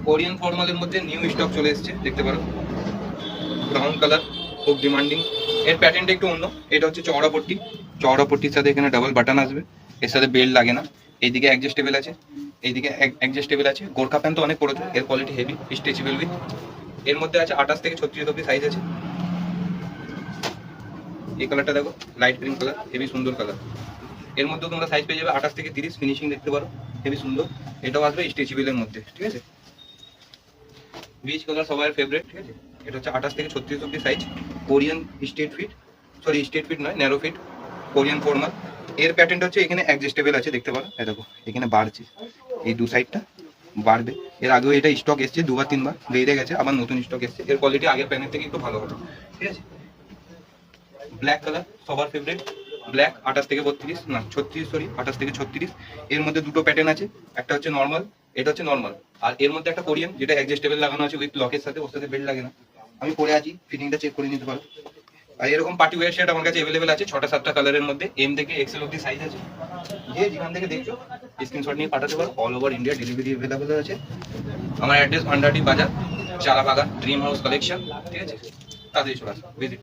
Korean ফর্মালের মধ্যে new stock চলে এসেছে, দেখতে পারো। ব্রাউন কালার, খুব ডিমান্ডিং। এর প্যাটার্নটা একটু অন্য। এটা হচ্ছে চওড়া পট্টি, চওড়া পট্টির সাথে এখানে ডাবল বাটন আসবে, এর সাথে বেল্ট লাগে না। এইদিকে অ্যাডজাস্টেবল আছে, এইদিকে অ্যাডজাস্টেবল আছে। গোর্খা প্যান্ট তো অনেক পড়েছে, এর কোয়ালিটি হেভি, স্ট্রেচেবল উইথ। এর মধ্যে আছে 28 থেকে 36 অব্দি সাইজ আছে। এই কালারটা দেখো, লাইট গ্রিন কালার, হেভি সুন্দর কালার। এর মধ্যে তোমরা সাইজ পেয়ে যাবে 28 থেকে 30, ফিনিশিং দেখতে পারো, হেভি সুন্দর। এটাও আসবে স্ট্রেচেবলের মধ্যে, ঠিক আছে। বিচ কালার সবার ফেভারিট, ঠিক আছে। এটা হচ্ছে 28 থেকে 36 অব্দি size, Korean straight fit, sorry straight fit নয়, ন্যারো ফিট, কোরিয়ান ফর্মাল। এর প্যাটার্নটা হচ্ছে এখানে অ্যাডজাস্টেবল আছে, দেখতে পারো। এই দেখো এখানে বাড়ছে, এই দু সাইডটা বাড়বে। এর আগেও এটা স্টক এসছে, দুবার তিনবার বেড়ে গেছে, আবার নতুন স্টক এসছে। এর কোয়ালিটি আগের প্যানের থেকে একটু ভালো হবে, ঠিক আছে। ব্ল্যাক কালার সবার ফেভারিট, ব্ল্যাক 28 থেকে 32, না 36, সরি 28 থেকে 36। এর মধ্যে দুটো প্যাটার্ন আছে, একটা হচ্ছে নর্মাল, এটা হচ্ছে নর্মাল। আর এর মধ্যে একটা কোরিয়ান, যেটা অ্যাডজাস্টেবল লাগানো আছে উইথ লকের সাথে, ওর সাথে বেল্ট লাগে না। আমি পরে আছি, ফিটিংটা চেক করে নিতে পারো। আর এরকম পার্টি ওয়্যার শার্ট আমার কাছে অ্যাভেলেবেল আছে 6টা 7টা কালারের মধ্যে, এম থেকে এক্সেল অব্দি সাইজ আছে। যে যেখান থেকে দেখছো স্ক্রিনশট নিয়ে পাঠাতে পারো, all over India delivery available আছে। আমার অ্যাড্রেস ভান্ডারডি বাজার, চারা বাগান, ড্রিম হাউস কালেকশন, ঠিক আছে। তাড়াতাড়ি চলে আসো, ভিজিট।